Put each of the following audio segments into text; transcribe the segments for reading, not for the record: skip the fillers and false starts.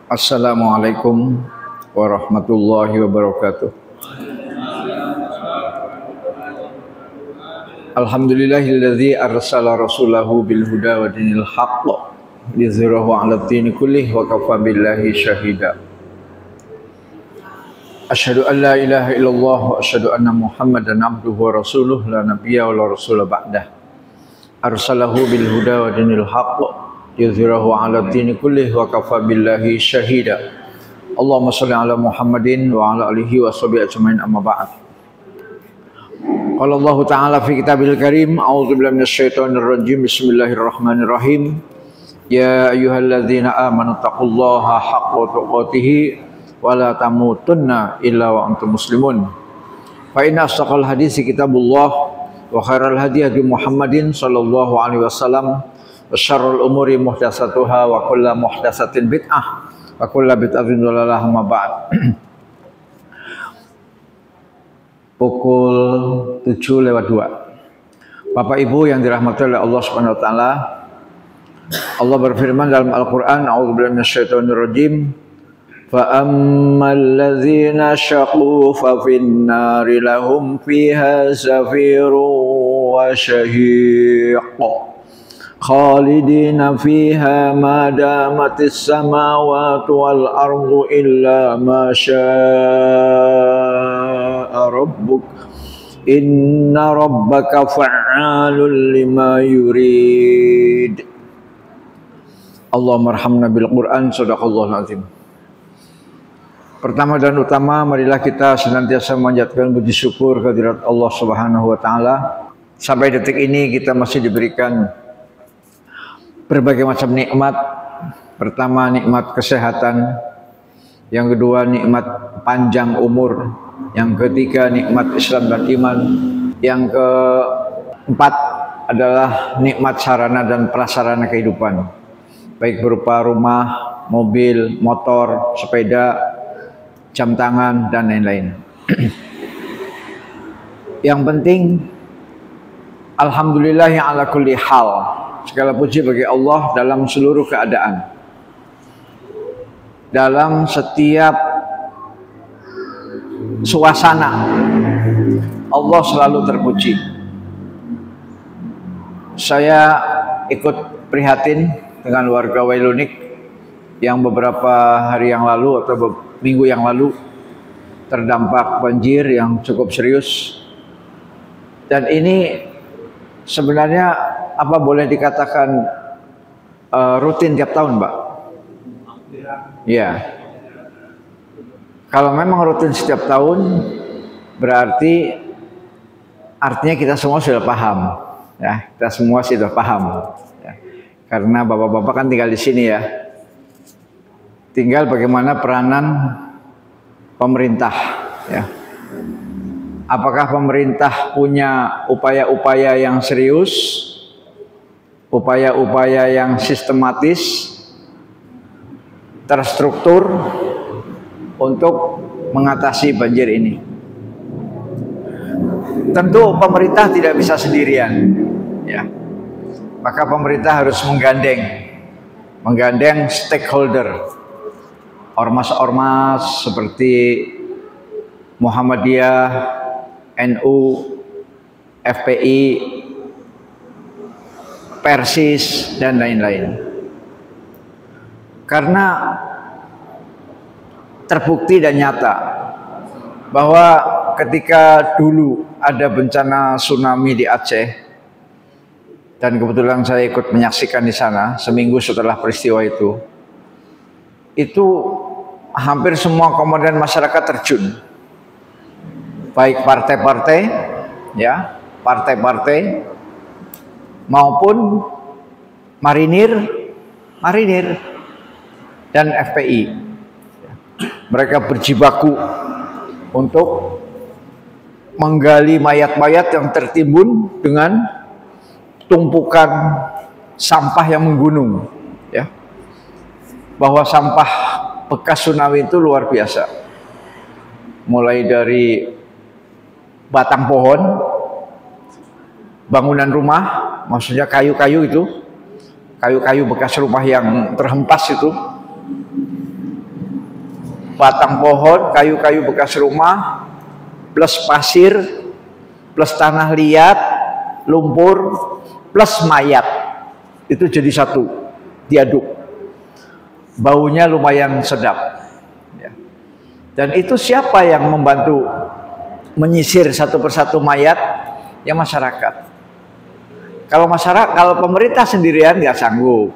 Assalamualaikum warahmatullahi wabarakatuh. Alhamdulillahilladzi arsala rasulahu bil huda wa dinil haqq liyuzhirahu 'ala ad-dini kullih wa kafa billahi syahida. Asyhadu an la ilaha illallah wa asyhadu anna Muhammadan abduhu wa rasuluh la nabiyya wa la rasula ba'dah. Arsalahu bil huda wa dinil haqq yuzhirahu 'ala ad-dini kullih wa kafa billahi syahida. Allahumma shalli ala Muhammadin wa ala alihi wa sahbihi ajmain, amma ba'd. Qala Allah Ta'ala fi kitabil karim, a'udzu billahi minasyaitonir rajim, bismillahirrahmanirrahim. Ya ayyuhalladzina amanu taqullaha haqqa tuqatih wa la tamutunna illa wa antum muslimun. Fa inna asdaqal hadits kitabullah wa khairal hadi hadi Muhammadin sallallahu alaihi wasallam. Wasyarrul umuri muhdatsatuha wa kullu muhdatsatin bid'ah wa kullu bid'atin dhalalah, ma ba'd. Pukul 7:02. Bapak Ibu yang dirahmati oleh Allah Subhanahu wa taala, Allah berfirman dalam Al-Qur'an, a'udzubillahi minasyaitonir rajim. Fa ammal ladzina syaqu fa fin nari lahum fiha zafirun wa syahiq. Khalidina fiha ma damatis samawati wal ardu illa ma syaa rabbuk inna rabbaka fa'alun lima yurid. Allahumma arhamna bil Qur'an, sadaqallahul azim. Pertama dan utama, marilah kita senantiasa memanjatkan puji syukur kehadirat Allah Subhanahu wa taala. Sampai detik ini kita masih diberikan berbagai macam nikmat. Pertama, nikmat kesehatan. Yang kedua, nikmat panjang umur. Yang ketiga, nikmat Islam dan iman. Yang keempat adalah nikmat sarana dan prasarana kehidupan, baik berupa rumah, mobil, motor, sepeda, jam tangan, dan lain-lain. Yang penting, alhamdulillah yang ala kulli hal. Segala puji bagi Allah dalam seluruh keadaan. Dalam setiap suasana, Allah selalu terpuji. Saya ikut prihatin dengan warga Wailunik yang beberapa hari yang lalu atau minggu yang lalu terdampak banjir yang cukup serius. Dan ini sebenarnya apa boleh dikatakan rutin tiap tahun, Mbak? Ya. Kalau memang rutin setiap tahun, berarti artinya kita semua sudah paham, ya. Kita semua sudah paham, ya. Karena bapak-bapak kan tinggal di sini, ya. Tinggal bagaimana peranan pemerintah, ya. Apakah pemerintah punya upaya-upaya yang serius, upaya-upaya yang sistematis, terstruktur untuk mengatasi banjir ini? Tentu pemerintah tidak bisa sendirian, ya. Maka pemerintah harus menggandeng stakeholder, ormas-ormas seperti Muhammadiyah, NU, FPI, Persis, dan lain-lain. Karena terbukti dan nyata bahwa ketika dulu ada bencana tsunami di Aceh, dan kebetulan saya ikut menyaksikan di sana seminggu setelah peristiwa itu hampir semua komponen masyarakat terjun, baik partai-partai, ya, partai-partai maupun marinir dan FPI. Mereka berjibaku untuk menggali mayat-mayat yang tertimbun dengan tumpukan sampah yang menggunung, ya. Bahwa sampah bekas tsunami itu luar biasa. Mulai dari batang pohon, bangunan rumah, maksudnya kayu-kayu itu, kayu-kayu bekas rumah yang terhempas itu, batang pohon, kayu-kayu bekas rumah, plus pasir, plus tanah liat, lumpur, plus mayat. Itu jadi satu, diaduk. Baunya lumayan sedap. Ya. Dan itu siapa yang membantu menyisir satu persatu mayat? Ya masyarakat. Kalau pemerintah sendirian nggak sanggup.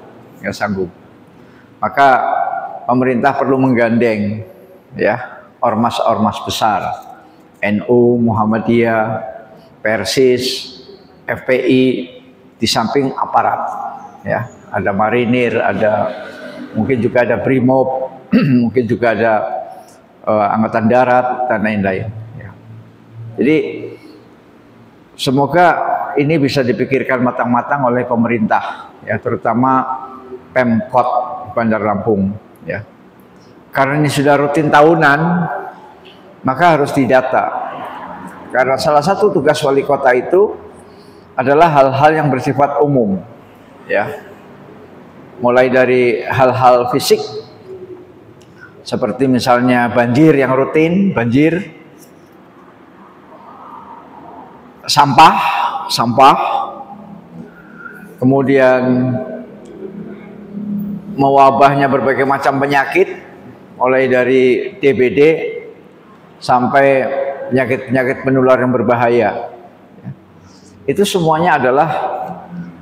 Maka pemerintah perlu menggandeng ya ormas-ormas besar, NU, Muhammadiyah, Persis, FPI, di samping aparat. Ya, ada marinir, mungkin juga ada Brimob, mungkin juga ada angkatan darat dan lain-lain. Ya. Jadi semoga ini bisa dipikirkan matang-matang oleh pemerintah, ya terutama Pemkot Bandar Lampung. Ya, karena ini sudah rutin tahunan, maka harus didata. Karena salah satu tugas wali kota itu adalah hal-hal yang bersifat umum, ya. Mulai dari hal-hal fisik, seperti misalnya banjir yang rutin, sampah, kemudian mewabahnya berbagai macam penyakit, mulai dari DBD sampai penyakit menular yang berbahaya. Itu semuanya adalah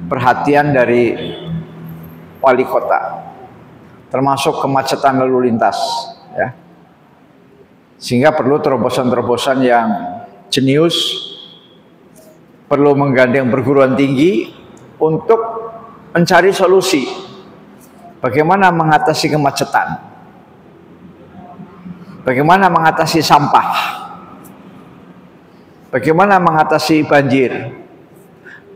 perhatian dari wali kota, termasuk kemacetan lalu lintas, ya. Sehingga perlu terobosan-terobosan yang jenius, perlu menggandeng perguruan tinggi untuk mencari solusi bagaimana mengatasi kemacetan, bagaimana mengatasi sampah, bagaimana mengatasi banjir,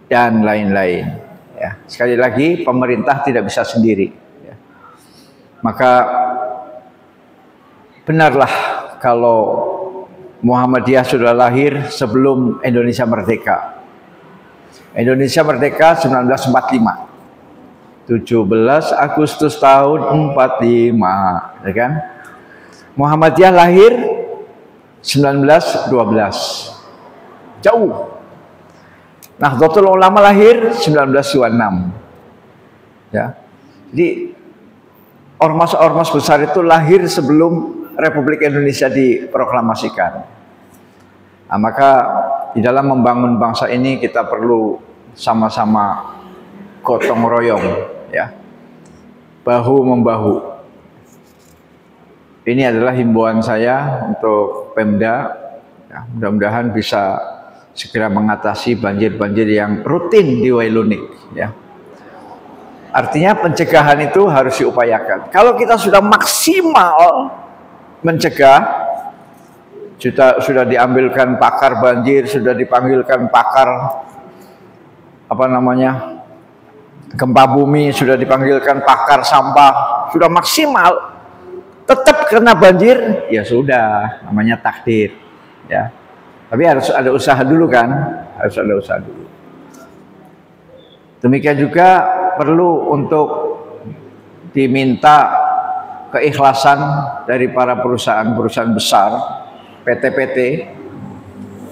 dan lain-lain. Ya, sekali lagi pemerintah tidak bisa sendiri. Ya. Maka benarlah kalau Muhammadiyah sudah lahir sebelum Indonesia merdeka. Indonesia merdeka 1945. 17 Agustus tahun 45, ya kan? Muhammadiyah lahir 1912. Jauh. Nahdlatul Ulama lahir 1926. Ya. Jadi ormas-ormas besar itu lahir sebelum Republik Indonesia diproklamasikan. Nah, maka di dalam membangun bangsa ini kita perlu sama-sama gotong royong, ya. Bahu membahu. Ini adalah himbauan saya untuk Pemda. Ya, mudah-mudahan bisa segera mengatasi banjir-banjir yang rutin di Wailunik, ya. Artinya pencegahan itu harus diupayakan. Kalau kita sudah maksimal mencegah, sudah diambilkan pakar banjir, sudah dipanggilkan pakar gempa bumi, sudah dipanggilkan pakar sampah, sudah maksimal, tetap kena banjir, ya sudah, namanya takdir, ya. Tapi harus ada usaha dulu kan, harus ada usaha dulu. Demikian juga perlu untuk diminta keikhlasan dari para perusahaan-perusahaan besar, PT-PT,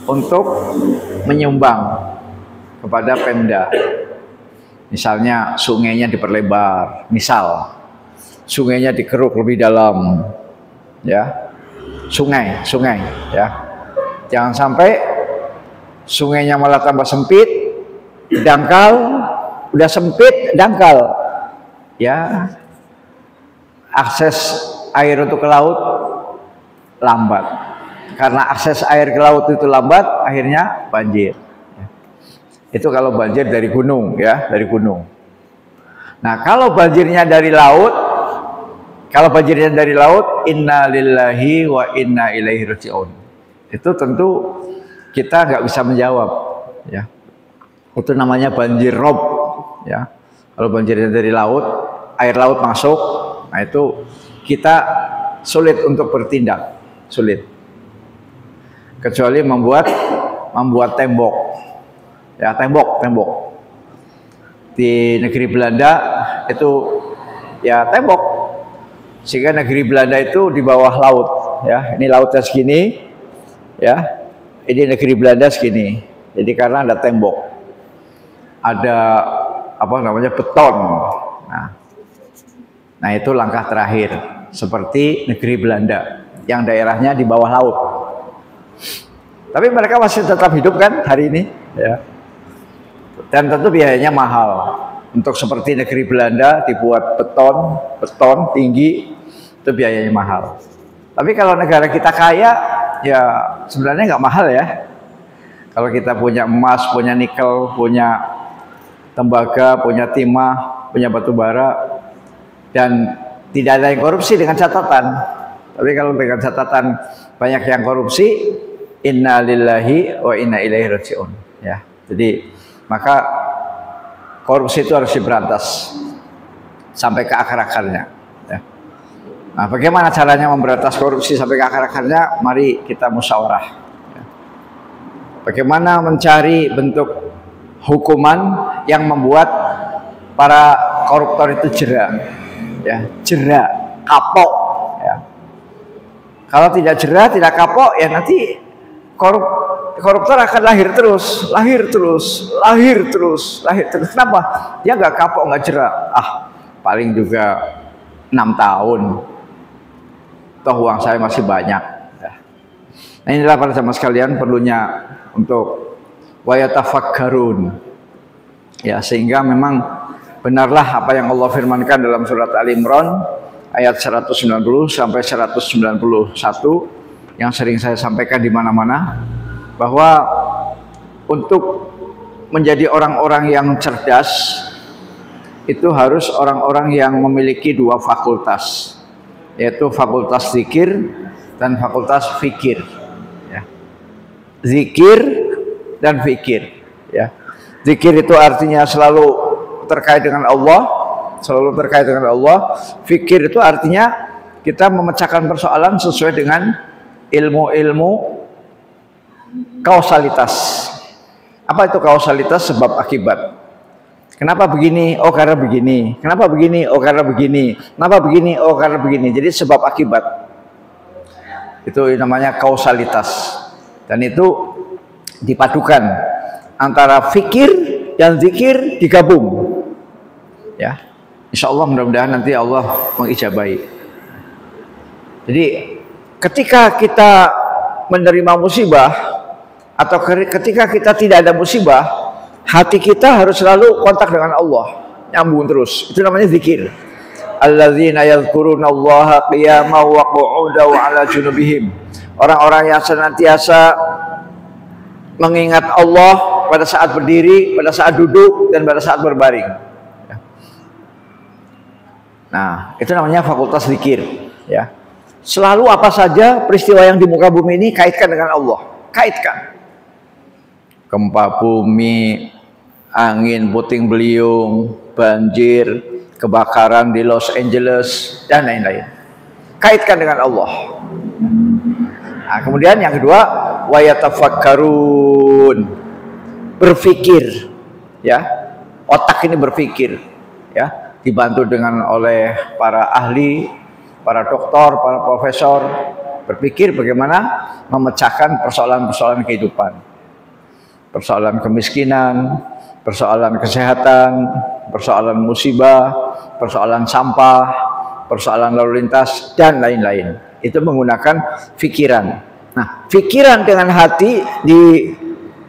untuk menyumbang kepada Pemda. Misalnya sungainya diperlebar, sungainya dikeruk lebih dalam, ya, sungai, ya. Jangan sampai sungainya malah tambah sempit, dangkal, udah sempit, dangkal, ya. Akses air untuk ke laut lambat. Karena akses air ke laut itu lambat, akhirnya banjir. Itu kalau banjir dari gunung, ya, dari gunung. Nah, kalau banjirnya dari laut, inna lillahi wa inna ilaihi raji'un. Itu tentu kita nggak bisa menjawab, ya. Itu namanya banjir rob, ya. Kalau banjirnya dari laut, air laut masuk, nah itu kita sulit untuk bertindak, sulit. Kecuali membuat tembok, ya, tembok. Di negeri Belanda itu ya tembok. Sehingga negeri Belanda itu di bawah laut, ya. Ini lautnya segini, ya. Ini negeri Belanda segini. Jadi karena ada tembok, ada apa namanya beton. Nah itu langkah terakhir seperti negeri Belanda yang daerahnya di bawah laut. Tapi mereka masih tetap hidup kan hari ini, ya. Dan tentu biayanya mahal. Untuk seperti negeri Belanda dibuat beton tinggi, itu biayanya mahal. Tapi kalau negara kita kaya, ya sebenarnya nggak mahal ya. Kalau kita punya emas, punya nikel, punya tembaga, punya timah, punya batu bara, dan tidak ada yang korupsi dengan catatan. Tapi kalau dengan catatan banyak yang korupsi, inna lillahi wa inna ilaihi raji'un. Ya, jadi maka korupsi itu harus diberantas sampai ke akar-akarnya. Ya. Nah, bagaimana caranya memberantas korupsi sampai ke akar-akarnya? Mari kita musyawarah. Ya. Bagaimana mencari bentuk hukuman yang membuat para koruptor itu jera, ya, jera, kapok. Ya. Kalau tidak jera, tidak kapok, ya nanti koruptor akan lahir terus. Kenapa? Dia nggak kapok, nggak jerak. Paling juga 6 tahun. Toh uang saya masih banyak. Nah inilah para jamaah sekalian perlunya untuk wayatafakkarun. Ya sehingga memang benarlah apa yang Allah firmankan dalam surat Al-Imran ayat 190 sampai 191 yang sering saya sampaikan di mana-mana, bahwa untuk menjadi orang-orang yang cerdas itu harus orang-orang yang memiliki 2 fakultas, yaitu fakultas zikir dan fakultas fikir. Ya. Zikir dan fikir. Ya. Zikir itu artinya selalu terkait dengan Allah, Fikir itu artinya kita memecahkan persoalan sesuai dengan ilmu-ilmu kausalitas. Apa itu kausalitas? Sebab akibat. Kenapa begini? Oh karena begini. Kenapa begini? Oh karena begini. Kenapa begini? Oh karena begini. Jadi sebab akibat. Itu namanya kausalitas. Dan itu dipadukan antara fikir dan zikir digabung. Ya. Insya Allah mudah-mudahan nanti Allah mengijabahi. Jadi ketika kita menerima musibah atau ketika kita tidak ada musibah, hati kita harus selalu kontak dengan Allah, nyambung terus. Itu namanya zikir. Alladzina yadhkurunallaha qiyaman wa qu'udan wa 'ala junubihim. Orang-orang yang senantiasa mengingat Allah pada saat berdiri, pada saat duduk, dan pada saat berbaring. Nah, itu namanya fakultas zikir, ya. Selalu apa saja peristiwa yang di muka bumi ini kaitkan dengan Allah. Kaitkan. Gempa bumi, angin puting beliung, banjir, kebakaran di Los Angeles, dan lain-lain. Kaitkan dengan Allah. Nah, kemudian yang kedua, wayatafakkarun. Berpikir. Ya. Otak ini berpikir. Ya. Dibantu oleh para ahli, para doktor, para profesor, berpikir bagaimana memecahkan persoalan-persoalan kehidupan, persoalan kemiskinan, persoalan kesehatan, persoalan musibah, persoalan sampah, persoalan lalu lintas, dan lain-lain. Itu menggunakan pikiran. Nah, pikiran dengan hati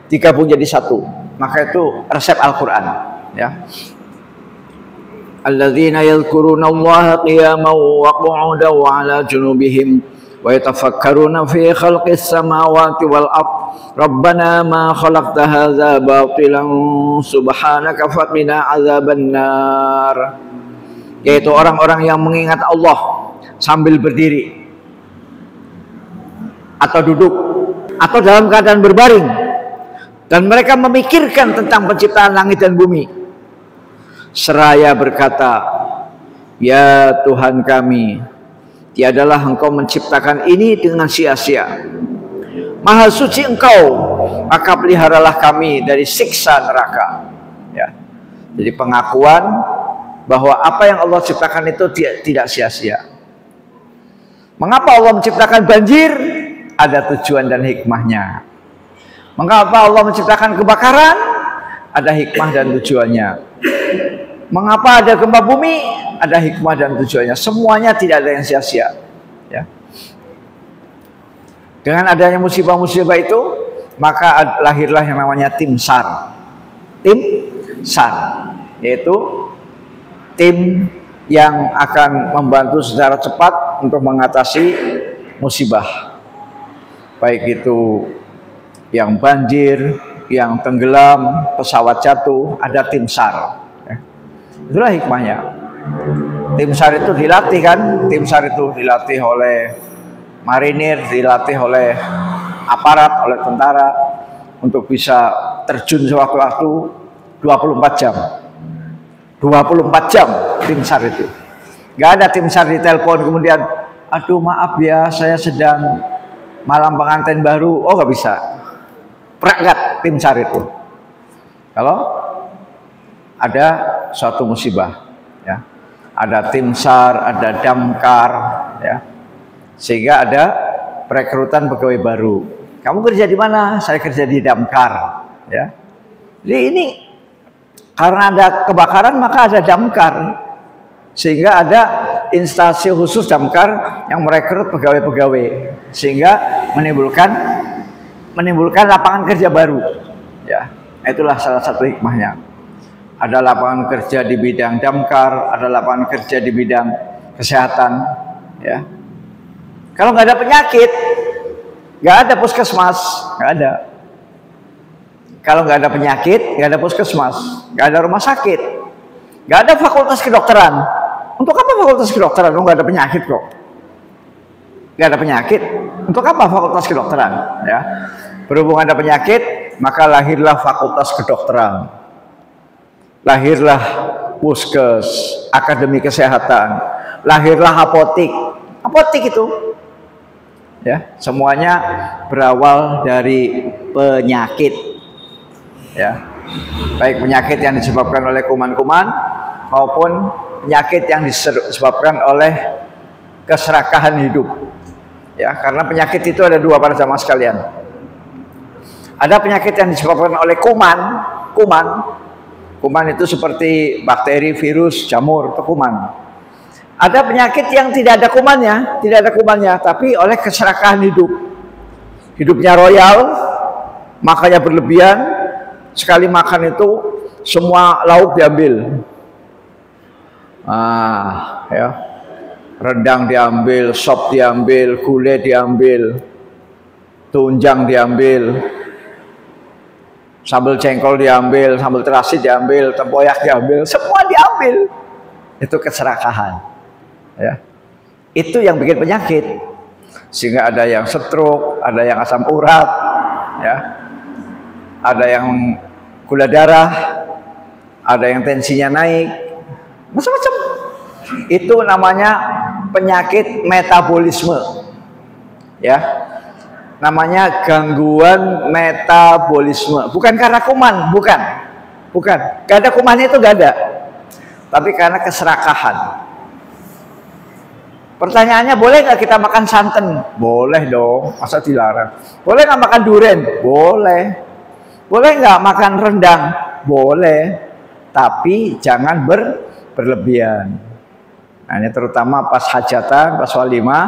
digabung jadi satu. Maka itu resep Al-Quran. Ya. Alladzina yadhkurunallaha qiyaman wa qu'udan wa 'ala junubihim wa yatafakkaruna fi khalqis samawati wal ard rabbana ma khalaqta hadza batilan subhanaka faqina 'adzabannar. Yaitu orang-orang yang mengingat Allah sambil berdiri atau duduk atau dalam keadaan berbaring, dan mereka memikirkan tentang penciptaan langit dan bumi seraya berkata, ya Tuhan kami, tiadalah Engkau menciptakan ini dengan sia-sia. Maha suci Engkau, maka peliharalah kami dari siksa neraka. Ya. Jadi pengakuan bahwa apa yang Allah ciptakan itu tidak sia-sia. Mengapa Allah menciptakan banjir? Ada tujuan dan hikmahnya. Mengapa Allah menciptakan kebakaran? Ada hikmah dan tujuannya. Mengapa ada gempa bumi? Ada hikmah dan tujuannya. Semuanya tidak ada yang sia-sia. Ya. Dengan adanya musibah-musibah itu, maka lahirlah yang namanya tim SAR. Tim SAR, yaitu tim yang akan membantu secara cepat untuk mengatasi musibah. Baik itu yang banjir, yang tenggelam, pesawat jatuh, ada tim SAR. Itulah hikmahnya. Tim SAR itu dilatih kan? Tim SAR itu dilatih oleh marinir, dilatih oleh aparat, oleh tentara untuk bisa terjun sewaktu-waktu 24 jam. 24 jam tim SAR itu. Gak ada tim SAR di telepon kemudian, aduh maaf ya saya sedang malam pengantin baru. Oh gak bisa. Perangkat tim SAR itu. Kalau ada suatu musibah, ya, ada tim SAR, ada damkar, ya, sehingga ada perekrutan pegawai baru. Kamu kerja di mana? Saya kerja di damkar, ya. Jadi ini karena ada kebakaran maka ada damkar, sehingga ada instansi khusus damkar yang merekrut pegawai-pegawai, sehingga menimbulkan lapangan kerja baru, ya. Itulah salah satu hikmahnya. Ada lapangan kerja di bidang damkar, ada lapangan kerja di bidang kesehatan, ya. Kalau nggak ada penyakit, nggak ada puskesmas, nggak ada. Kalau nggak ada penyakit, nggak ada puskesmas, nggak ada rumah sakit, nggak ada fakultas kedokteran. Untuk apa fakultas kedokteran? Nggak ada penyakit kok. Nggak ada penyakit. Untuk apa fakultas kedokteran? Ya, berhubung ada penyakit, maka lahirlah fakultas kedokteran. Lahirlah puskes, akademi kesehatan, lahirlah apotik. Apotik itu, ya, semuanya berawal dari penyakit, ya, baik penyakit yang disebabkan oleh kuman-kuman maupun penyakit yang disebabkan oleh keserakahan hidup, ya, karena penyakit itu ada dua para jamaah sekalian. Ada penyakit yang disebabkan oleh kuman itu seperti bakteri, virus, jamur, atau kuman. Ada penyakit yang tidak ada kumannya, tapi oleh keserakahan hidup. Hidupnya royal, makannya berlebihan, sekali makan itu semua lauk diambil. Ya. Rendang diambil, sop diambil, gulai diambil, tunjang diambil, sambal jengkol diambil, sambal terasi diambil, tempoyak diambil, semua diambil. Itu keserakahan, ya. Itu yang bikin penyakit, sehingga ada yang stroke, ada yang asam urat, ya, ada yang gula darah, ada yang tensinya naik, macam-macam. Itu namanya penyakit metabolisme, ya. Namanya gangguan metabolisme, bukan karena kuman, bukan. Gak ada kumannya, itu gak ada, tapi karena keserakahan. Pertanyaannya, boleh nggak kita makan santan? Boleh dong, masa dilarang? Boleh nggak makan durian? Boleh. Boleh nggak makan rendang? Boleh, tapi jangan berlebihan. Nah, ini terutama pas hajatan, pas walimah,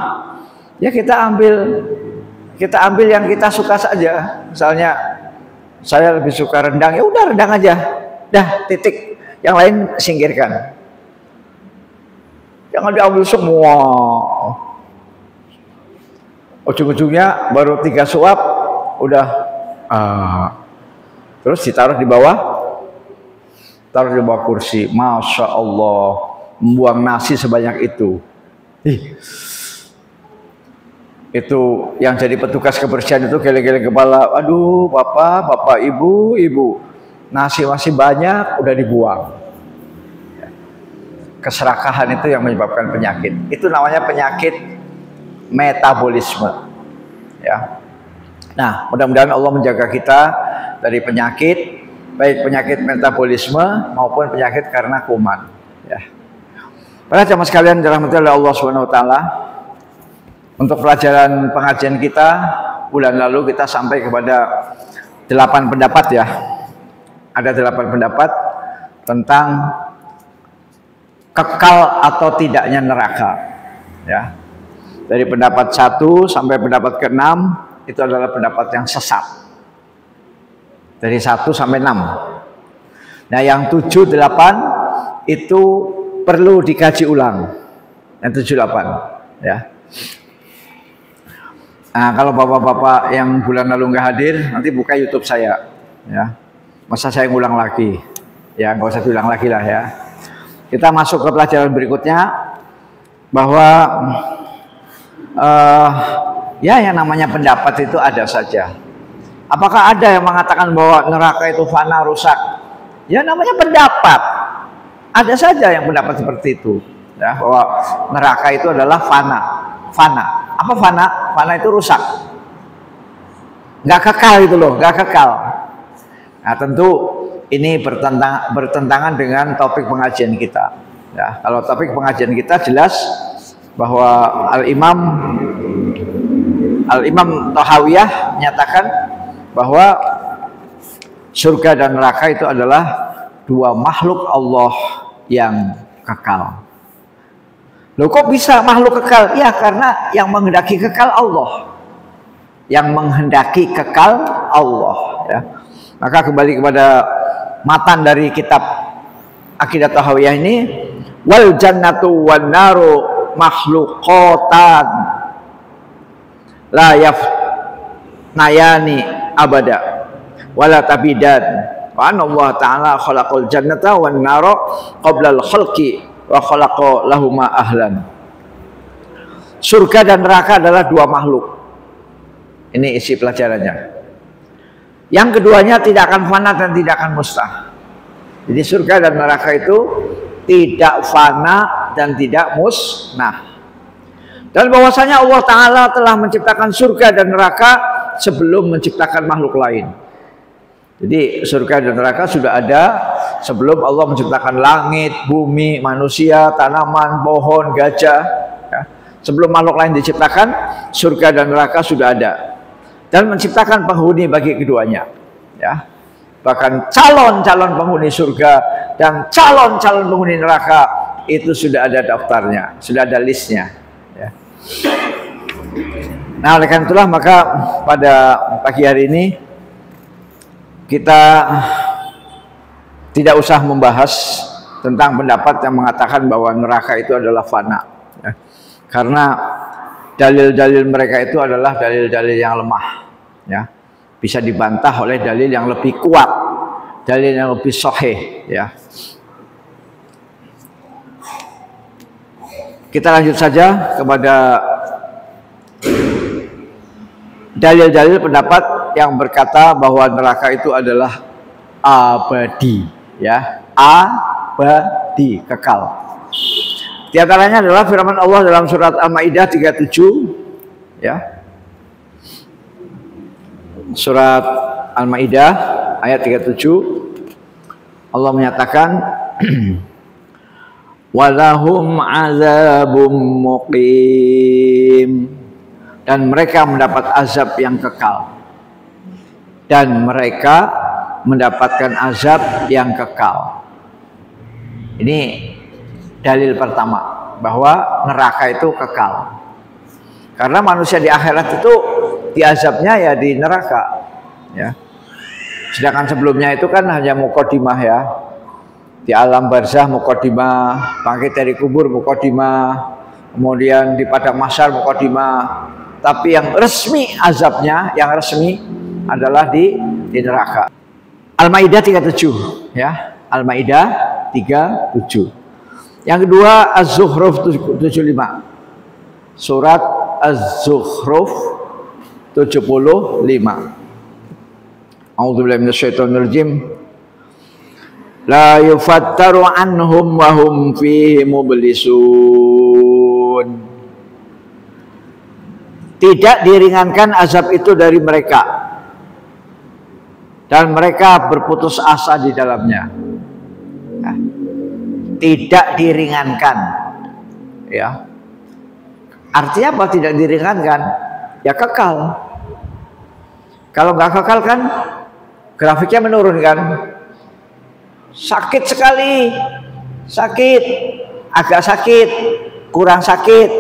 ya kita ambil yang kita suka saja. Misalnya saya lebih suka rendang, ya udah rendang aja, dah, titik. Yang lain singkirkan, jangan diambil semua. Ujung-ujungnya baru 3 suap udah, terus ditaruh di bawah kursi. Masya Allah, membuang nasi sebanyak itu. Itu yang jadi petugas kebersihan itu geleng-geleng kepala. Aduh, bapak, ibu, nasi masih banyak, udah dibuang. Keserakahan itu yang menyebabkan penyakit. Itu namanya penyakit metabolisme, ya. Nah, mudah-mudahan Allah menjaga kita dari penyakit, baik penyakit metabolisme maupun penyakit karena kuman, ya. Para jamaah sekalian dirahmati oleh Allah Subhanahu wa taala, Untuk pelajaran pengajian kita bulan lalu kita sampai kepada 8 pendapat ya. Ada 8 pendapat tentang kekal atau tidaknya neraka ya. Dari pendapat 1 sampai pendapat ke-6 itu adalah pendapat yang sesat. Dari 1 sampai 6. Nah, yang 7, 8 itu perlu dikaji ulang. Yang 7, 8 ya. Nah, kalau bapak-bapak yang bulan lalu nggak hadir, nanti buka YouTube saya, ya. Masa saya ngulang lagi, ya nggak usah diulang lagi lah ya. Kita masuk ke pelajaran berikutnya, bahwa ya yang namanya pendapat itu ada saja. Apakah ada yang mengatakan bahwa neraka itu fana, rusak? Ya namanya pendapat. Ada saja yang pendapat seperti itu, ya, bahwa neraka itu adalah fana. Fana. Apa fana? Fana itu rusak. Nggak kekal itu loh, nggak kekal. Nah tentu ini bertentangan dengan topik pengajian kita. Ya, kalau topik pengajian kita jelas bahwa Al-Imam Tahawiyah menyatakan bahwa surga dan neraka itu adalah 2 makhluk Allah yang kekal. Loh kok bisa makhluk kekal? Ya karena yang menghendaki kekal Allah. Yang menghendaki kekal Allah ya. Maka kembali kepada matan dari kitab Aqidah Tahawiyah ini, wal jannatu wan naru makhluqatan la yafnayani abada wala tabidan wa anna Allah ta'ala khalaqal jannata wan nara qabla al-khalqi wa khalaqa lahuma ahlan. Surga dan neraka adalah 2 makhluk. Ini isi pelajarannya. Yang keduanya tidak akan fana dan tidak akan musnah. Jadi surga dan neraka itu tidak fana dan tidak musnah. Dan bahwasanya Allah Ta'ala telah menciptakan surga dan neraka sebelum menciptakan makhluk lain. Jadi surga dan neraka sudah ada sebelum Allah menciptakan langit, bumi, manusia, tanaman, pohon, gajah ya. Sebelum makhluk lain diciptakan, surga dan neraka sudah ada. Dan menciptakan penghuni bagi keduanya ya. Bahkan calon-calon penghuni surga dan calon-calon penghuni neraka itu sudah ada daftarnya, sudah ada listnya ya. Nah oleh karena itulah maka pada pagi hari ini kita tidak usah membahas tentang pendapat yang mengatakan bahwa neraka itu adalah fana ya. Karena dalil-dalil mereka itu adalah dalil-dalil yang lemah ya. Bisa dibantah oleh dalil yang lebih kuat, dalil yang lebih sahih ya. Kita lanjut saja kepada dalil-dalil pendapat yang berkata bahwa neraka itu adalah abadi ya, abadi, kekal. Di antaranya adalah firman Allah dalam surat Al-Maidah 37 ya. Surat Al-Maidah ayat 37 Allah menyatakan walahum azabum muqim, dan mereka mendapat azab yang kekal. Dan mereka mendapatkan azab yang kekal. Ini dalil pertama bahwa neraka itu kekal. Karena manusia di akhirat itu diazabnya ya di neraka ya. Sedangkan sebelumnya itu kan hanya muqaddimah ya. Di alam barzah muqaddimah, bangkit dari kubur muqaddimah, kemudian di padang mahsyar muqaddimah. Tapi yang resmi azabnya, yang resmi adalah di neraka. Al-Maidah 37 ya. Al-Maidah 37. Yang kedua Az-Zukhruf 75. Surat Az-Zukhruf 75. A'udzubillahi minasyaitonirrajim. La yufattaru anhum wa hum fihi mublisun. Tidak diringankan azab itu dari mereka, dan mereka berputus asa di dalamnya. Tidak diringankan ya. Artinya apa tidak diringankan? Ya kekal. Kalau nggak kekal kan grafiknya menurun kan? Sakit sekali, sakit, agak sakit, kurang sakit,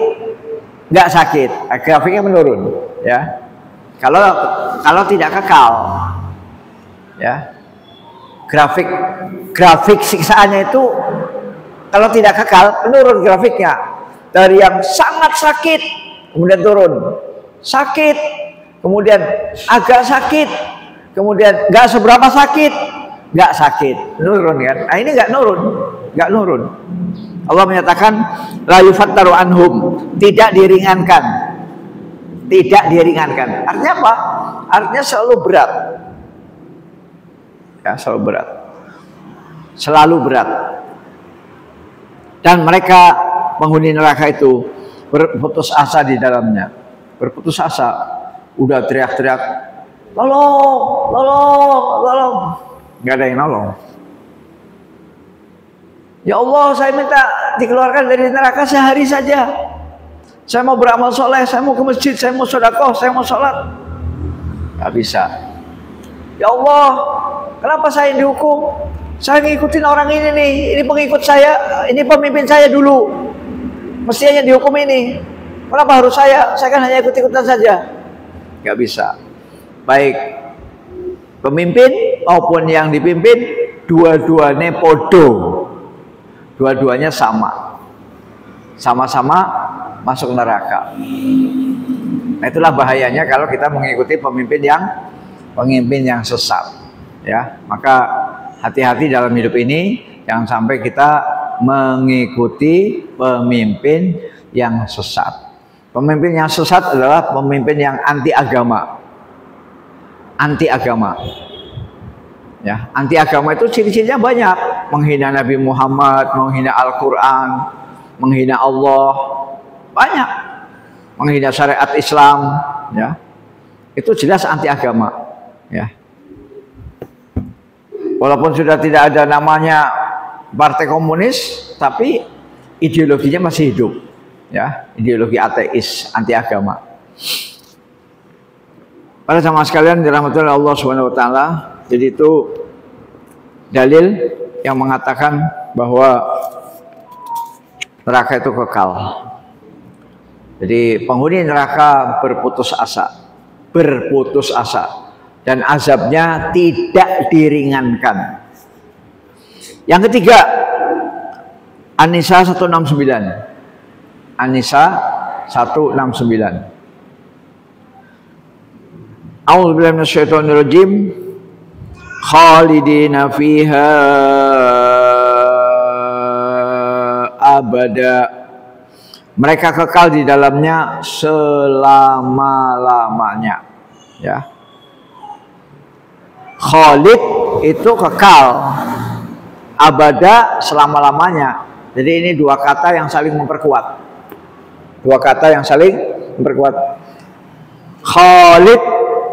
nggak sakit, grafiknya menurun, ya. Kalau tidak kekal, ya, grafik siksaannya itu kalau tidak kekal menurun grafiknya dari yang sangat sakit kemudian turun, sakit, kemudian agak sakit, kemudian nggak seberapa sakit, nggak sakit, nurun kan? Nah, ini nggak nurun. Allah menyatakan la yufattaru anhum, tidak diringankan. Artinya apa? Artinya selalu berat. Ya, selalu berat. Dan mereka penghuni neraka itu berputus asa di dalamnya. Berputus asa, udah teriak-teriak, tolong. Nggak ada yang nolong. Ya Allah, saya minta dikeluarkan dari neraka sehari saja. Saya mau beramal soleh, saya mau ke masjid, saya mau sedekah, saya mau sholat. Nggak bisa. Ya Allah, kenapa saya yang dihukum? Saya ngikutin orang ini nih, ini pengikut saya, ini pemimpin saya dulu. Mestinya dihukum ini. Kenapa harus saya? Saya kan hanya ikut-ikutan saja. Nggak bisa. Baik pemimpin maupun yang dipimpin, dua-duanya podo, dua-duanya sama-sama masuk neraka. Nah, itulah bahayanya kalau kita mengikuti pemimpin yang sesat, ya. Maka hati-hati dalam hidup ini, jangan sampai kita mengikuti pemimpin yang sesat. Pemimpin yang sesat adalah pemimpin yang anti agama. Ya, anti agama itu ciri-cirinya banyak. Menghina Nabi Muhammad, menghina Al-Quran, menghina Allah, banyak. Menghina syariat Islam, ya. Itu jelas anti agama, ya. Walaupun sudah tidak ada namanya partai komunis, tapi ideologinya masih hidup, ya. Ideologi ateis, anti agama. Para jamaah sekalian dirahmati oleh Allah Subhanahu wa taala, jadi itu dalil yang mengatakan bahwa neraka itu kekal. Jadi penghuni neraka berputus asa dan azabnya tidak diringankan. Yang ketiga, An-Nisa 169. An-Nisa 169. A'udzubillahi minasyaitonirrajim. Khalidina fiha abada. Mereka kekal di dalamnya selama-lamanya, ya. Khalid itu kekal, abada selama-lamanya. Jadi ini dua kata yang saling memperkuat. Khalid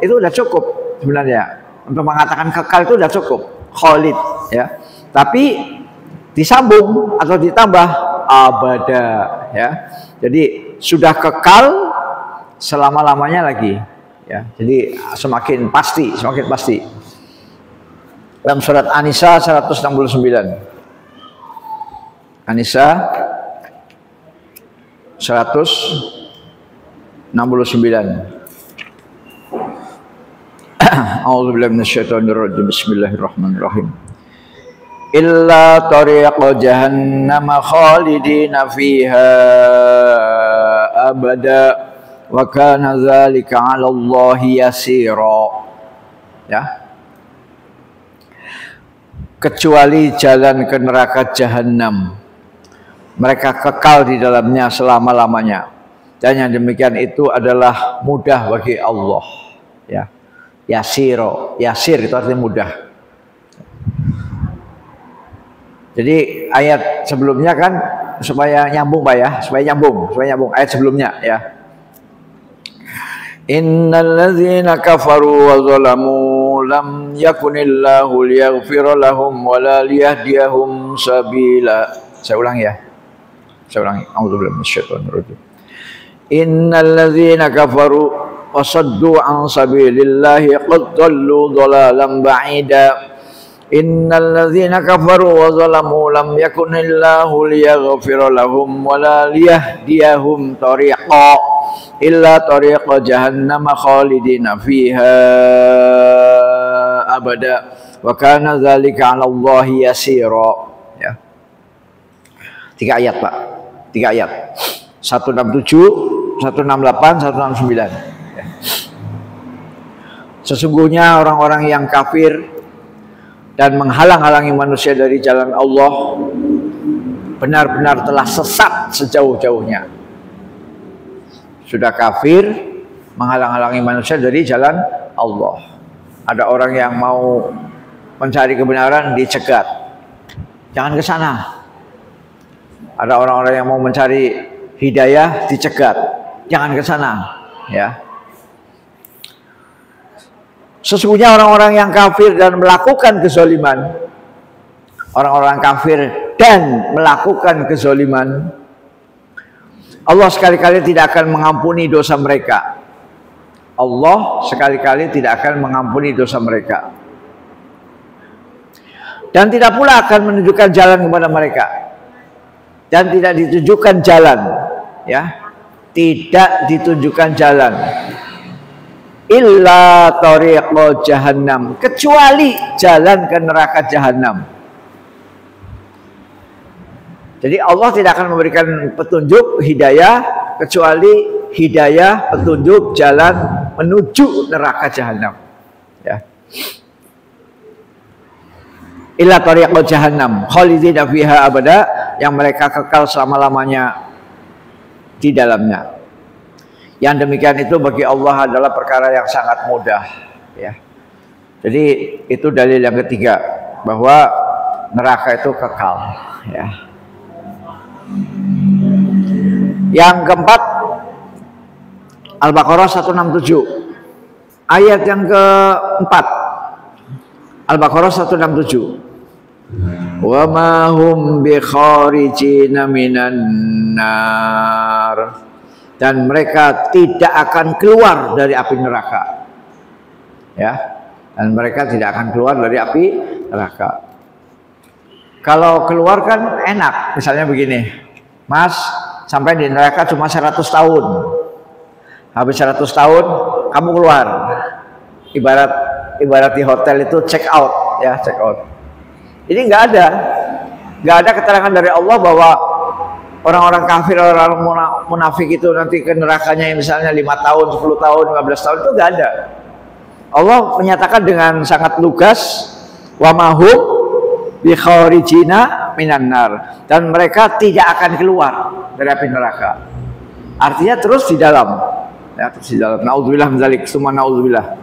itu udah cukup sebenarnya. Untuk mengatakan kekal itu udah cukup, Khalid, ya. Tapi disambung atau ditambah abada, ya. Jadi sudah kekal selama-lamanya lagi, ya. Jadi semakin pasti. Dalam surat An-Nisa 169. An-Nisa 169. A'udzubillahi minasyaitonirrajim. Bismillahirrahmanirrahim. Illa tariqa jahannam khalidina fiha abada wa kana dzalika 'ala Allahi yasira. Ya. Kecuali jalan ke neraka jahanam, mereka kekal di dalamnya selama-lamanya, dan yang demikian itu adalah mudah bagi Allah, ya. Yasiro, yasir itu artinya mudah. Jadi ayat sebelumnya kan supaya nyambung Pak ya, supaya nyambung ayat sebelumnya, ya. Innalladzina kafaru wa zalamu lam yakunillahu liyaghfira lahum wa la liyahdiyahum sabila. Saya ulangi. A'udzubillahi minasyaitonir rajim. innal ladzina kafaru wa saddu an sabilillahi qad dhallu dhalalan ba'ida. Innal ladzina kafaru wa zalamu lam yakunillahu liyaghfira lahum wa la liyahdiyahum tariqa illa tariqa jahannam khalidina fiha abada wa kana dzalika 'ala Allahi yasira. Ya. 3 ayat, Pak. 3 ayat. 167, 168, 169. Ya. Sesungguhnya orang-orang yang kafir dan menghalang-halangi manusia dari jalan Allah benar-benar telah sesat sejauh-jauhnya. Sudah kafir, menghalang-halangi manusia dari jalan Allah. Ada orang yang mau mencari kebenaran, dicegat. Jangan ke sana. Ada orang-orang yang mau mencari hidayah, dicegat. Jangan ke sana, ya. Sesungguhnya orang-orang yang kafir dan melakukan kezaliman, orang-orang kafir dan melakukan kezaliman, Allah sekali-kali tidak akan mengampuni dosa mereka. Allah sekali-kali tidak akan mengampuni dosa mereka. Dan tidak pula akan menunjukkan jalan kepada mereka. Dan tidak ditunjukkan jalan, ya. Tidak ditunjukkan jalan. Illa tariqa jahannam, kecuali jalan ke neraka jahannam. Jadi Allah tidak akan memberikan petunjuk hidayah kecuali hidayah petunjuk jalan menuju neraka jahannam. Ya. Illa tariqa jahannam khalidina fiha abada, yang mereka kekal selama-lamanya di dalamnya. Yang demikian itu bagi Allah adalah perkara yang sangat mudah, ya. Jadi itu dalil yang ketiga bahwa neraka itu kekal, ya. Yang keempat, Al-Baqarah 167 ayat yang keempat. Al-Baqarah 167. Wa ma hum bi kharijina minan nar. Dan mereka tidak akan keluar dari api neraka, ya. Dan mereka tidak akan keluar dari api neraka. Kalau keluar kan enak, misalnya begini, Mas, sampai di neraka cuma 100 tahun. Habis 100 tahun kamu keluar. Ibarat di hotel itu check out, ya, check out. Ini nggak ada keterangan dari Allah bahwa orang-orang kafir, orang munafik itu nanti ke nerakanya misalnya 5 tahun, 10 tahun, 15 tahun, itu nggak ada. Allah menyatakan dengan sangat lugas, wa mahum bi kharijina minan nar, dan mereka tidak akan keluar dari api neraka. Artinya terus di dalam, ya, terus di dalam. Naudzubillah min dzalik, summa naudzubillah.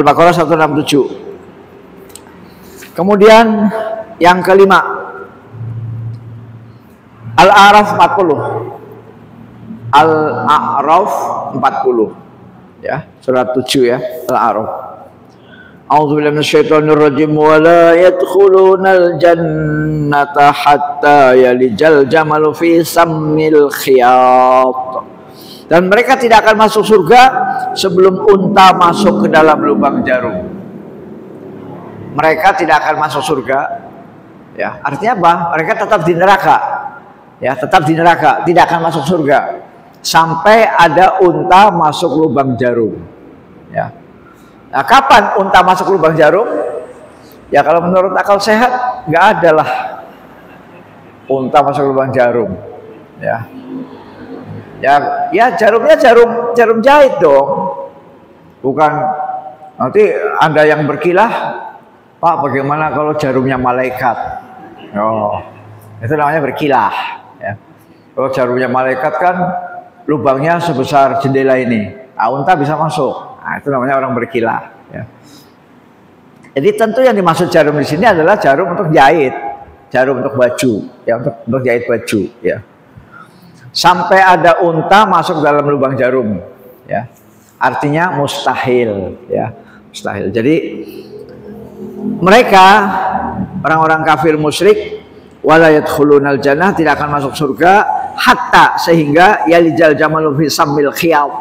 Al-Baqarah 167. Kemudian yang kelima, Al-A'raf 40. Al-A'raf 40. Ya, surat 7 ya, Al-A'raf. A'udzubillahi minasyaitonir rajim wa la yadkhulunal jannata hatta yalijal jamalu fi sammil khiyat. Dan mereka tidak akan masuk surga sebelum unta masuk ke dalam lubang jarum. Mereka tidak akan masuk surga. Ya, artinya apa? Mereka tetap di neraka. Ya, tetap di neraka, tidak akan masuk surga sampai ada unta masuk lubang jarum, ya. Nah, kapan unta masuk lubang jarum? Ya, kalau menurut akal sehat nggak ada lah unta masuk lubang jarum, ya. Ya, jarumnya jarum jahit dong, bukan nanti Anda yang berkilah, Pak, bagaimana kalau jarumnya malaikat? Oh, itu namanya berkilah. Ya. Kalau jarumnya malaikat kan lubangnya sebesar jendela ini, unta bisa masuk. Nah, itu namanya orang berkilah. Ya. Jadi tentu yang dimaksud jarum di sini adalah jarum untuk jahit, jarum untuk baju, ya, untuk jahit baju. Ya. Sampai ada unta masuk dalam lubang jarum, ya. Artinya mustahil, ya, mustahil. Jadi mereka orang-orang kafir musyrik wala yadkhulunal jannah, tidak akan masuk surga hatta sehingga yalijal jamalu fi sammil khiyat,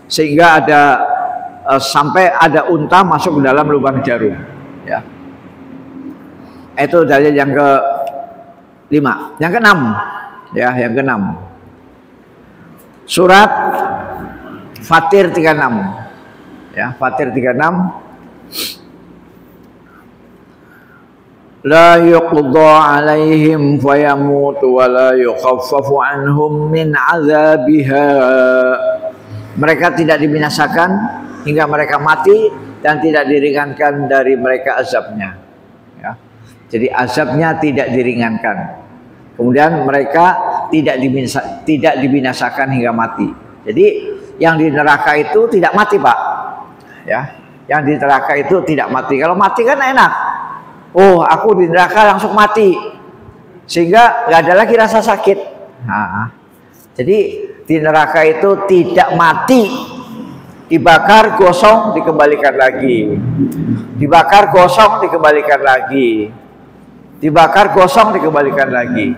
sehingga ada sampai ada unta masuk ke dalam lubang jarum, ya. Itu dalil yang ke-5. Yang ke-6, ya, yang ke-6. Surat Fatir 36. Ya, Fatir 36. La yuqda alaihim fayamutu wa la yukhaffafu anhum min azabiha. Mereka tidak dibinasakan hingga mereka mati dan tidak diringankan dari mereka azabnya, ya. Jadi azabnya tidak diringankan. Kemudian mereka tidak dibinasakan hingga mati. Jadi yang di neraka itu tidak mati, Pak. Ya, yang di neraka itu tidak mati. Kalau mati kan enak. Oh, aku di neraka langsung mati, sehingga nggak ada lagi rasa sakit. Nah, jadi di neraka itu tidak mati, dibakar gosong dikembalikan lagi, dibakar gosong dikembalikan lagi, dibakar gosong dikembalikan lagi.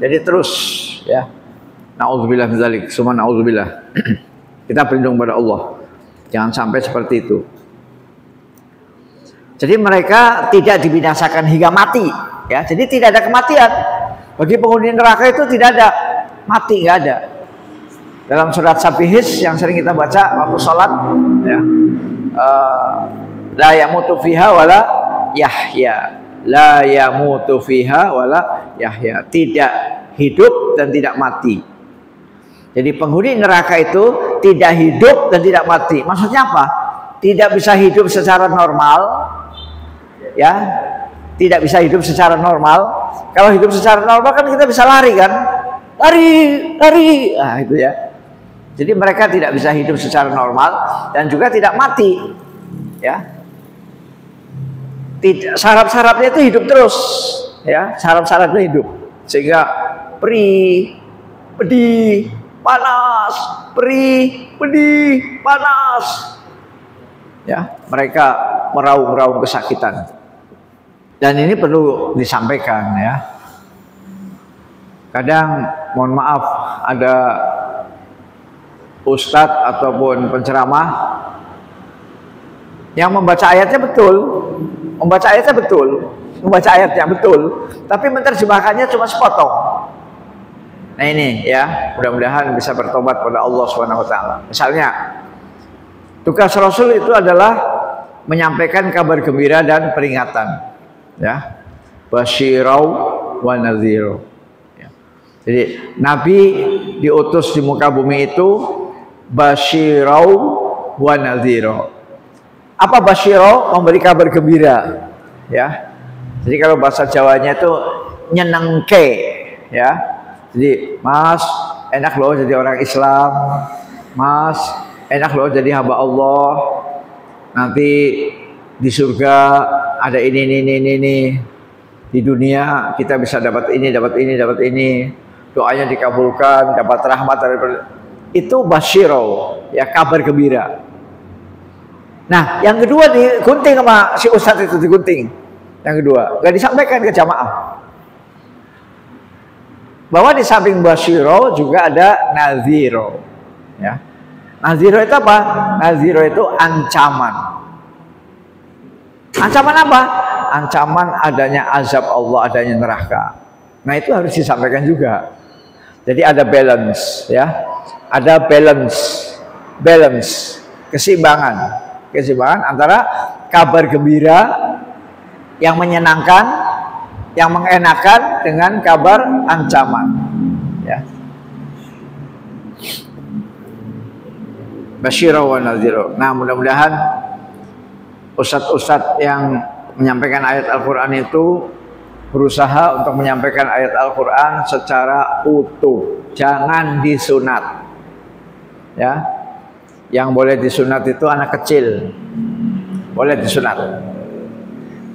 Jadi terus, ya. Nauzubillah min dzalik, summa nauzubillah. Kita berlindung pada Allah, jangan sampai seperti itu. Jadi mereka tidak dibinasakan hingga mati, ya. Jadi tidak ada kematian. Bagi penghuni neraka itu tidak ada mati, nggak ada. Dalam surat Sabihis yang sering kita baca waktu sholat, ya, la yamutu fiha wala yahya, la yamutu fiha wala yahya, tidak hidup dan tidak mati. Jadi penghuni neraka itu tidak hidup dan tidak mati. Maksudnya apa? Tidak bisa hidup secara normal, ya, tidak bisa hidup secara normal. Kalau hidup secara normal kan kita bisa lari kan, lari, nah itu ya. Jadi mereka tidak bisa hidup secara normal dan juga tidak mati, ya. Syarat-syaratnya itu hidup terus, ya, syarat-syaratnya hidup, sehingga perih, pedih, panas, perih, pedih, panas, ya, mereka meraung-raung kesakitan. Dan ini perlu disampaikan, ya. Kadang mohon maaf ada ustadz ataupun penceramah yang membaca ayatnya betul, membaca ayatnya betul, tapi menerjemahkannya cuma sepotong. Nah ini, ya, mudah-mudahan bisa bertobat pada Allah Subhanahu wa taala. Misalnya, tugas Rasul itu adalah menyampaikan kabar gembira dan peringatan, ya, basyirau wa nadhirau. Ya. Jadi Nabi diutus di muka bumi itu basyirau wa nadhirau. Apa basyirau? Memberi kabar gembira, ya. Jadi kalau bahasa Jawanya itu nyenengke, ya. Jadi, Mas, enak loh jadi orang Islam. Mas, enak loh jadi hamba Allah. Nanti di surga ada ini. Di dunia kita bisa dapat ini. Doanya dikabulkan, dapat rahmat dari itu basyiro, ya, kabar gembira. Nah, yang kedua digunting sama si ustadz itu, digunting. Yang kedua, gak disampaikan ke jamaah. Bahwa di samping basyiro juga ada naziro, ya. Naziro itu apa? Naziro itu ancaman. Ancaman apa? Ancaman adanya azab Allah, adanya neraka. Nah itu harus disampaikan juga. Jadi ada balance, ya. Ada balance, keseimbangan antara kabar gembira yang menyenangkan, yang mengenakan dengan kabar ancaman, ya. Basyirah wa nadhirah. Nah, mudah-mudahan ustadz-ustadz yang menyampaikan ayat Al-Qur'an itu berusaha untuk menyampaikan ayat Al-Qur'an secara utuh, jangan disunat, ya. Yang boleh disunat itu anak kecil, boleh disunat.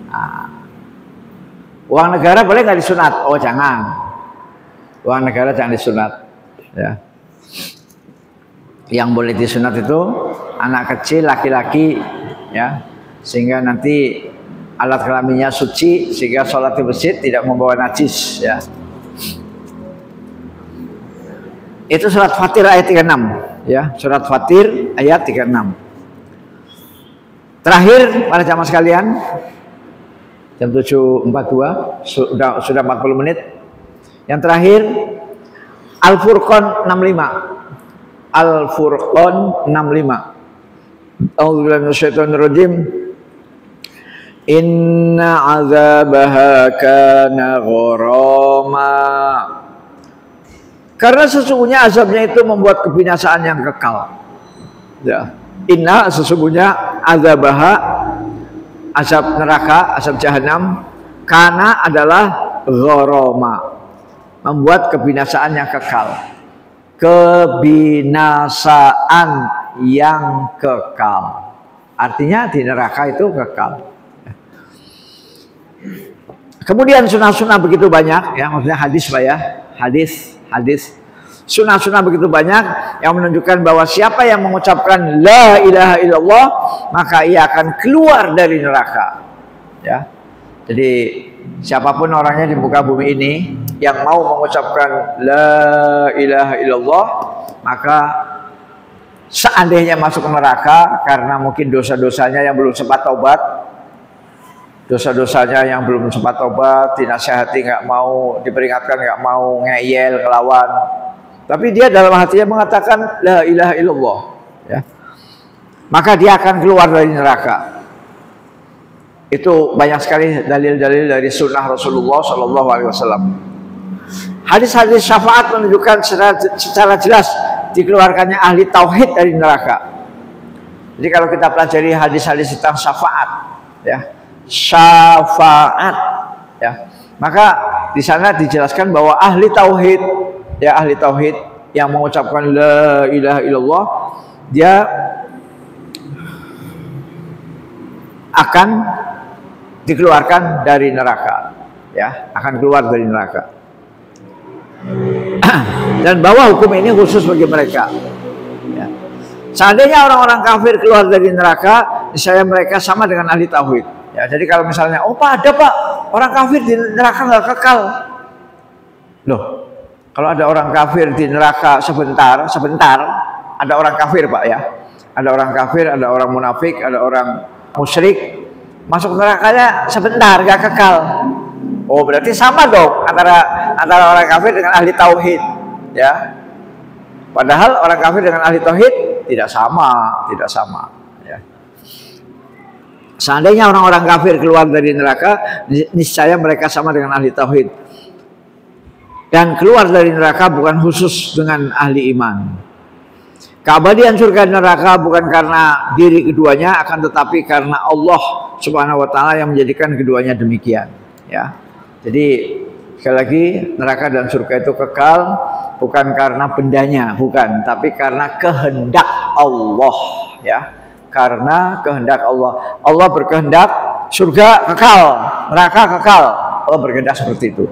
Nah, uang negara boleh nggak disunat? Oh jangan, uang negara jangan disunat, ya. Yang boleh disunat itu anak kecil laki-laki, ya, sehingga nanti alat kelaminnya suci, sehingga sholat di masjid tidak membawa najis, ya. Itu surat Fatir ayat 36 ya, surat Fatir ayat 36. Terakhir para jamaah sekalian, jam 7.42 sudah 40 menit. Yang terakhir Al-Furqan 65. Al-Furqan 65. A'udzubillahi minasyaitonirrajim. Inna 'adzabaha kana gharama. Karena sesungguhnya azabnya itu membuat kebinasaan yang kekal. Ya. Inna sesungguhnya azabaha, azab neraka, azab jahanam, kana adalah gharama, membuat kebinasaan yang kekal. Kebinasaan yang kekal. Artinya di neraka itu kekal. Kemudian sunnah-sunnah begitu banyak, ya maksudnya hadis Pak ya, hadis sunnah-sunnah begitu banyak yang menunjukkan bahwa siapa yang mengucapkan la ilaha illallah maka ia akan keluar dari neraka. Ya, jadi siapapun orangnya di muka bumi ini yang mau mengucapkan la ilaha illallah maka seandainya masuk neraka karena mungkin dosa-dosanya yang belum sempat taubat. Dosa-dosanya yang belum sempat tobat, dinasihati nggak mau, diperingatkan nggak mau, ngeyel, ngelawan. Tapi dia dalam hatinya mengatakan la ilaha illallah, ya. Maka dia akan keluar dari neraka. Itu banyak sekali dalil-dalil dari sunnah Rasulullah Shallallahu Alaihi Wasallam. Hadis-hadis syafaat menunjukkan secara jelas dikeluarkannya ahli tauhid dari neraka. Jadi kalau kita pelajari hadis-hadis tentang syafaat, ya. Syafaat, ya, maka di sana dijelaskan bahwa ahli tauhid, ya ahli tauhid yang mengucapkan la ilaha illallah dia akan dikeluarkan dari neraka, ya akan keluar dari neraka. Dan bahwa hukum ini khusus bagi mereka. Ya. Seandainya orang-orang kafir keluar dari neraka, misalnya mereka sama dengan ahli tauhid. Ya, jadi kalau misalnya, oh Pak ada Pak, orang kafir di neraka nggak kekal. Loh, kalau ada orang kafir di neraka sebentar, ada orang kafir Pak ya. Ada orang kafir, ada orang munafik, ada orang musyrik, masuk nerakanya sebentar, nggak kekal. Oh berarti sama dong antara orang kafir dengan ahli tauhid, ya. Padahal orang kafir dengan ahli tauhid tidak sama. Ya. Seandainya orang-orang kafir keluar dari neraka, niscaya mereka sama dengan ahli tauhid. Dan keluar dari neraka bukan khusus dengan ahli iman. Keabadian surga dan neraka bukan karena diri keduanya, akan tetapi karena Allah Subhanahu wa taala yang menjadikan keduanya demikian, ya. Jadi sekali lagi neraka dan surga itu kekal bukan karena bendanya, bukan, tapi karena kehendak Allah, ya. Karena kehendak Allah. Allah berkehendak surga kekal, neraka kekal. Allah berkehendak seperti itu.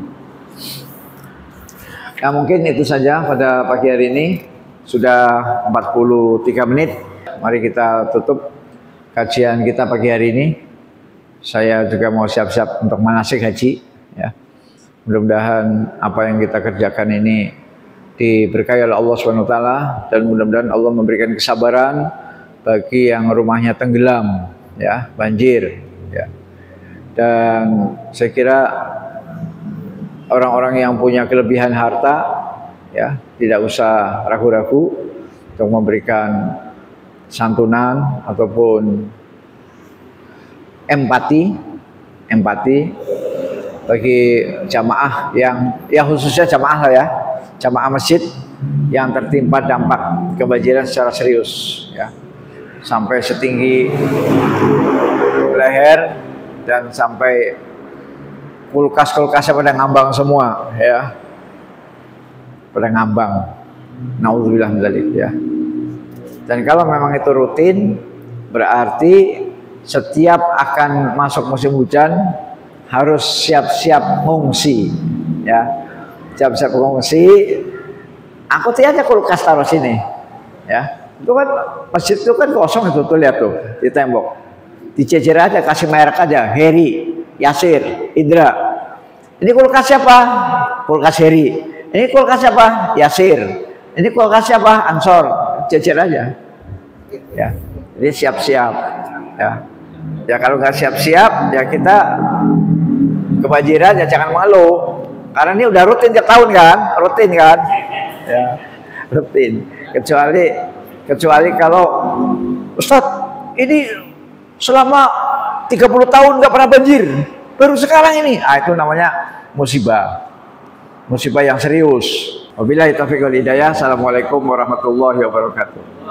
Nah, mungkin itu saja pada pagi hari ini. Sudah 43 menit. Mari kita tutup kajian kita pagi hari ini. Saya juga mau siap-siap untuk manasik haji, ya. Mudah-mudahan apa yang kita kerjakan ini diberkahi oleh Allah SWT, dan mudah-mudahan Allah memberikan kesabaran bagi yang rumahnya tenggelam, ya, banjir, ya. Dan saya kira orang-orang yang punya kelebihan harta, ya, tidak usah ragu-ragu untuk memberikan santunan ataupun empati bagi jamaah yang, ya khususnya jamaah lah ya, jamaah masjid yang tertimpa dampak kebanjiran secara serius, ya. Sampai setinggi leher dan sampai kulkas-kulkasnya pada ngambang semua, ya, pada ngambang. Nauzubillah min dzalik, ya. Dan kalau memang itu rutin, berarti setiap akan masuk musim hujan harus siap-siap mengungsi, ya, siap-siap mengungsi. Angkuti aja kulkas taruh sini, ya. Itu kan masjid itu kan kosong, itu tuh lihat tuh di tembok, dicecer aja, kasih merek aja, Heri, Yasir, Indra. Ini kulkas siapa? Kulkas Heri. Ini kulkas siapa? Yasir. Ini keluarga siapa? Ansor, cecer aja. Ya, jadi siap-siap. Ya kalau nggak siap-siap, ya kita kebanjiran ya jangan malu. Karena ini udah rutin tiap tahun kan, rutin kan? Ya, rutin. Kecuali kalau Ustadz ini selama 30 tahun nggak pernah banjir, baru sekarang ini, itu namanya musibah yang serius. Wabillahi taufiq wal hidayah. Assalamualaikum warahmatullahi wabarakatuh.